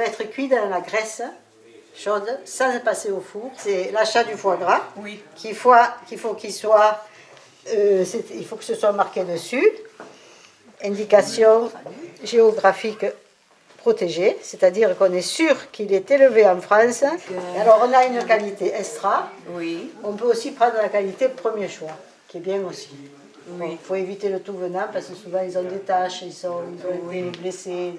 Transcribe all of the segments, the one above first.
va être cuit dans la graisse chaude sans passer au four. C'est l'achat du foie gras. Oui. Qu'il faut qu'il soit, il faut que ce soit marqué dessus. Indication géographique protégée, c'est-à-dire qu'on est sûr qu'il est élevé en France. Et alors on a une qualité extra. Oui. On peut aussi prendre la qualité premier choix, qui est bien aussi. Oui. Bon, il faut éviter le tout venant parce que souvent ils ont des taches, ils ont été blessés.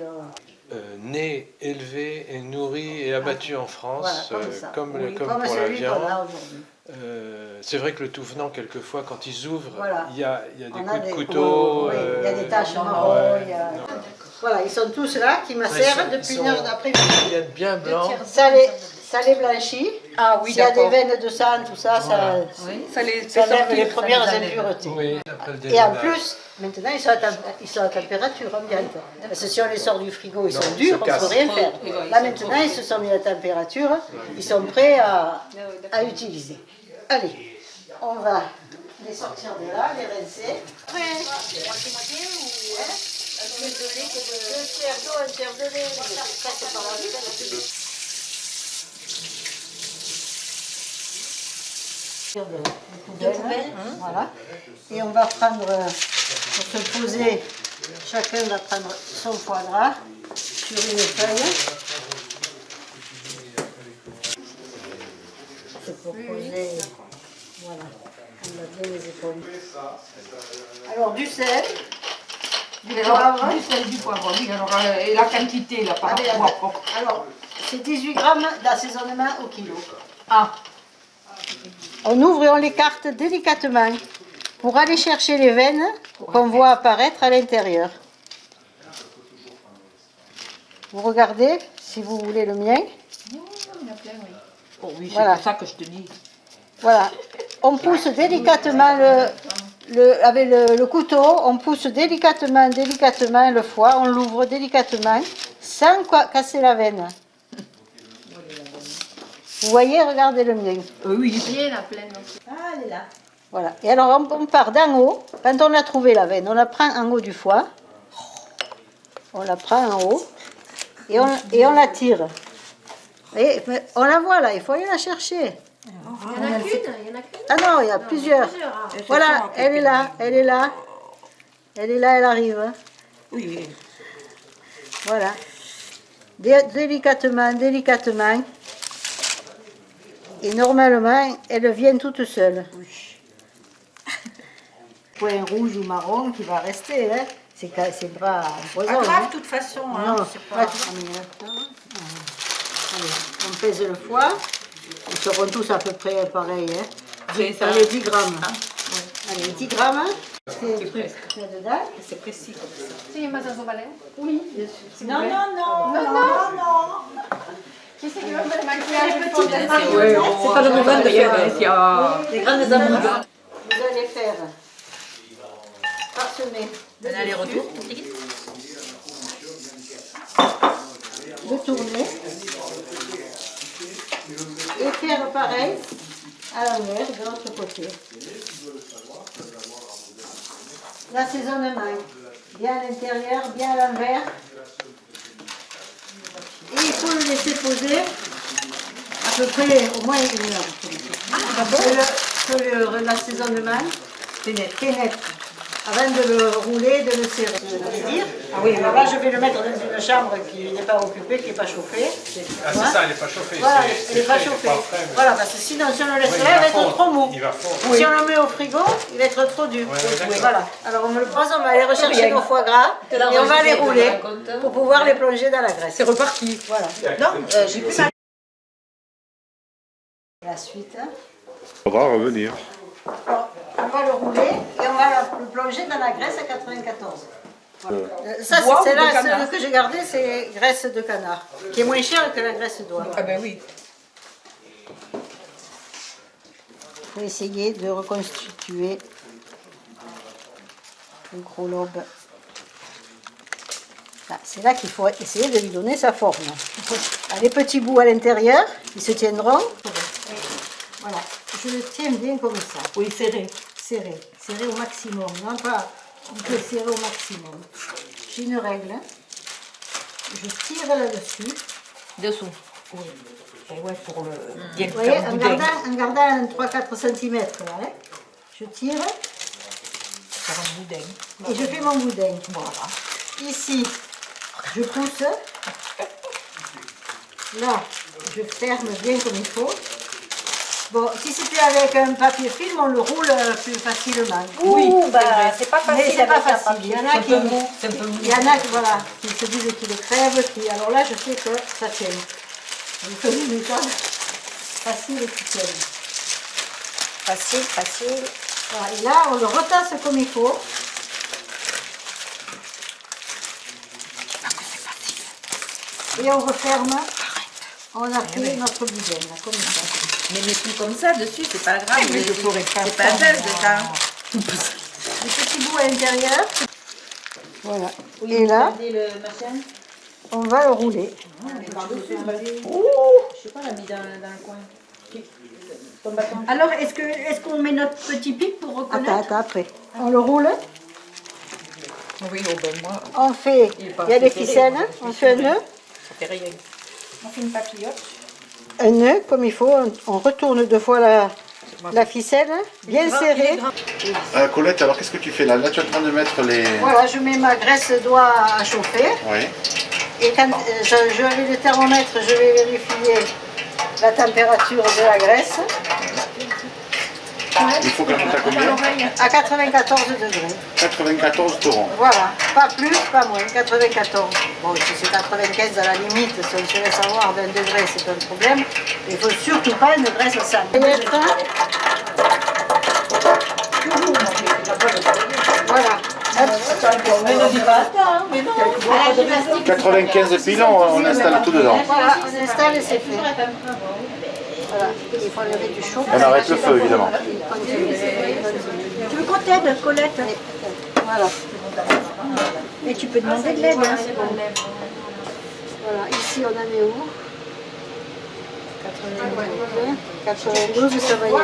Né, élevé et nourri et abattu en France, Voilà, comme comme pour la celui qu'on viande. a aujourd'hui. C'est vrai que le tout venant, quelquefois, quand ils ouvrent, Voilà. il y a des On coups a de des- couteau. oui, il y a des taches marron. ouais. Voilà, ils sont tous là qui macèrent depuis une heure d'après-midi. Ils viennent bien blancs. Ça les blanchit. Ah oui, S'il y a des d'accord. veines de sang, tout ça, Voilà. Oui, ça les ça fait lève sortir, les ça premières les enlève. impuretés. Oui, après le Et en déménage. plus, maintenant, ils sont à température ambiante. Parce que si on les sort du frigo, ils Non, sont ils durs, se on ne peut cassent. rien faire. Ils Là, sont maintenant, ils se sont mis à température, ils sont prêts à utiliser. Allez, on va les sortir de là, les rincer. Un tiers d'eau, un tiers de lait. Ça, c'est par la vie. De poubelle, voilà. Et on va prendre, pour se poser, chacun va prendre son foie gras sur une feuille. C'est pour poser, voilà, on a bien les épaules. Alors du sel, du poivre. Du sel, du poivre, oui. Alors, et la quantité, là, par Ah, mais rapport. alors, c'est 18 grammes d'assaisonnement au kilo. Ah, On ouvre et on l'écarte délicatement pour aller chercher les veines qu'on voit apparaître à l'intérieur. Vous regardez, si vous voulez le mien. oh oui, c'est Voilà. pour ça que je te dis. Voilà. On pousse délicatement avec le couteau, on pousse délicatement le foie, on l'ouvre délicatement sans casser la veine. Vous voyez, regardez le mien. Oui, Ah, elle est là. Voilà. Et alors, on part d'en haut. Quand on a trouvé la veine, on la prend en haut du foie. On la prend en haut. Et on la tire. Et on la voit là, il faut aller la chercher. Il y en a qu'une. Ah non, il y a plusieurs. Voilà, elle est là, elle est là. Elle est là, elle arrive. oui. Voilà. Délicatement. Et normalement, elles viennent toutes seules. Point rouge ou marron qui va rester, hein. C'est pas Pas empoisonné. grave, de toute façon. Hein, Non, c'est pas... Allez, on pèse le foie. Ils seront tous à peu près pareils. Hein. C'est ça. Allez, 10 grammes. Ah, Allez, 10 grammes. C'est le truc qu'il y a dedans. c'est précis comme ça. Sì, ma senza vale? Oui, bien sûr. Non. Chi si che vuole maquillage C'est pas le moment de faire Les grandes amours. Vous allez faire parsemer un aller-retour. le tourner et faire pareil à l'envers de l'autre côté. L'assaisonnement, bien à l'intérieur, bien à l'envers. Et il faut le laisser poser à peu près au moins 1 heure. Que l'assaisonnement pénètre. Avant de le rouler, de le serrer. Ah oui, alors là je vais le mettre dans une chambre qui n'est pas occupée, qui n'est pas chauffée. Ah, c'est ça, elle n'est pas chauffée. Voilà, c'est elle n'est pas frais, chauffée. pas frais, mais- Voilà, parce que sinon si on le laisse Ouais, là, il va être trop mou. Il va fondre. Si on le met au frigo, il va être trop dur. d'accord. Voilà. Alors on me le pose, on va aller rechercher nos foie gras et on va les rouler pour pouvoir les plonger dans la graisse. C'est reparti. Voilà. Non, j'ai plus mal. La suite. Hein. Faudra revenir. Alors, on va le rouler et on va le plonger dans la graisse à 94. Voilà. Ça, Bois c'est ou de là, canard? ce que j'ai gardé, c'est graisse de canard, qui est moins chère que la graisse d'oie. Ah ben oui. Il faut essayer de reconstituer le gros lobe. Ah, c'est là qu'il faut essayer de lui donner sa forme. Ah, les petits bouts à l'intérieur, ils se tiendront. Voilà, je le tiens bien comme ça. Oui, serré. Serré au maximum, non pas, on peut serrer au maximum. J'ai une règle, hein. Je tire là-dessus Dessous. Oui. Et ouais, pour le bien Vous voyez, faire en boudin. gardant un 3-4 cm, là, hein. Je tire Faire un boudin. et je fais mon boudin. Voilà. Ici, je pousse. Là, je ferme bien comme il faut. Bon, si c'était avec un papier film, on le roule plus facilement. Oui, bah, c'est pas facile. mais c'est pas avec un facile. papier. Il y en a C'est un qui, peu mou. C'est un peu mou. il y en a qui, voilà, qui se disent qu'ils le crèvent. Alors là, je sais que ça tient. Vous faites une méthode facile et qui tienne. Facile, facile. Voilà, et là, on le retasse comme il faut. Et on referme. On a fait notre boudin, là, comme ça. Mais mets tout comme ça dessus, c'est pas grave. Mais je pourrais pas c'est pas faire, un geste déjà. Des petits bouts à l'intérieur. Voilà. Et là, on va le rouler. Je sais pas, la mis dans le coin. Alors, est-ce qu'on met notre petit pic pour reconnaître? Attends, après. On le roule. Oui, oh ben moi, On fait, il y a des ficelles, on fait un nœud. ça fait rien. On fait une papillote. Un nœud comme il faut. On retourne 2 fois la ficelle, bien serrée. Colette, alors qu'est-ce que tu fais là? Là, tu es en train de mettre les... Voilà, je mets ma graisse d'oie à chauffer. Oui. Et quand je vais le thermomètre, je vais vérifier la température de la graisse. Il faut qu'elle monte à combien? À 94 degrés. 94 torrents. Voilà, pas plus, pas moins, 94. Bon, si c'est 95 à la limite, si on se laisse avoir d'un degré, c'est un problème. Il ne faut surtout pas une graisse sale. Voilà. 95 pile, on installe tout dedans. Voilà, on installe et c'est fait. Voilà, il faut lever du chaud. On arrête le feu, évidemment. Tu veux qu'on t'aide, Colette? Voilà. Mais tu peux demander de l'aide. Hein. Voilà, ici on en est où? 92, ça va y être.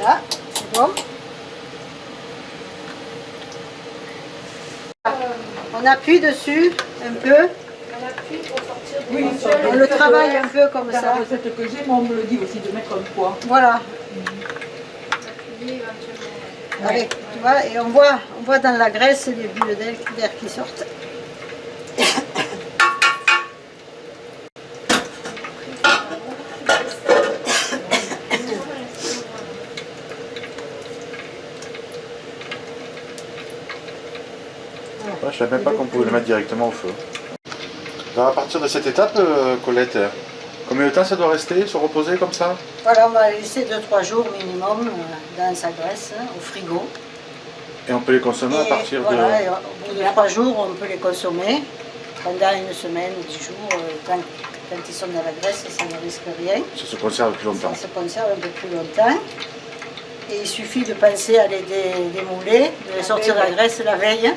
Voilà, c'est bon. On appuie dessus un peu. On le travaille un peu comme ça. La recette que j'ai, moi on me le dit aussi de mettre un poids. Voilà. Avec, tu vois, et on voit dans la graisse les bulles d'air qui sortent. Je ne savais même pas qu'on pouvait le mettre directement au feu. Alors à partir de cette étape, Colette, combien de temps ça doit rester, se reposer comme ça? Voilà, on va laisser 2-3 jours minimum dans sa graisse, au frigo. Et on peut les consommer à partir voilà, de... et au bout de 3 jours, on peut les consommer. Pendant une semaine ou 10 jours, quand ils sont dans la graisse, ça ne risque rien. Ça se conserve plus longtemps. Ça se conserve un peu plus longtemps. Et il suffit de penser à les démouler, de les sortir de la graisse la veille,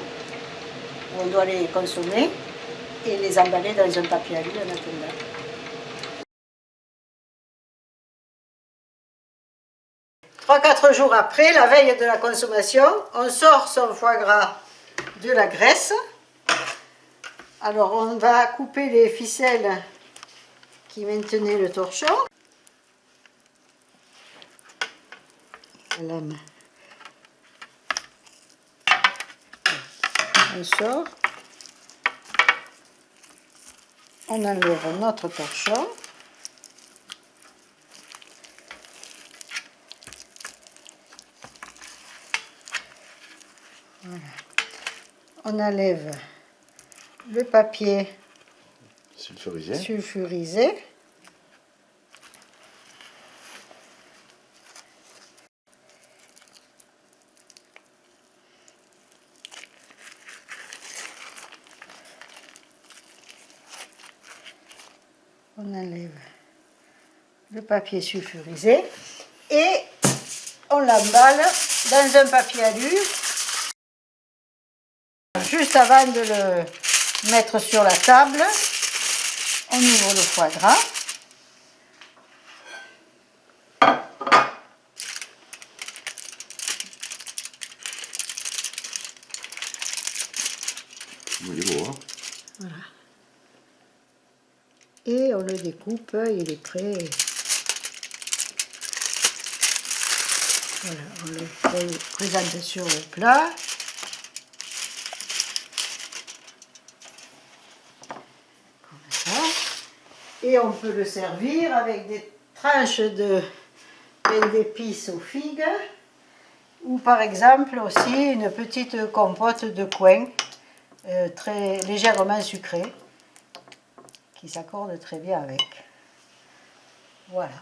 où on doit les consommer, et les emballer dans un papier à l'huile en attendant. 3-4 jours après, la veille de la consommation, on sort son foie gras de la graisse. Alors on va couper les ficelles qui maintenaient le torchon. La lame. On sort. On enlève notre torchon. Voilà. On enlève le papier sulfurisé. On enlève le papier sulfurisé et on l'emballe dans un papier alu. Juste avant de le mettre sur la table, on ouvre le foie gras. Il est beau, hein? Voilà. Et on le découpe, il est prêt. Voilà, on le présente sur le plat. Comme ça. Et on peut le servir avec des tranches de pain d'épices aux figues. Ou par exemple aussi une petite compote de coing. Très légèrement sucré qui s'accorde très bien avec. Voilà.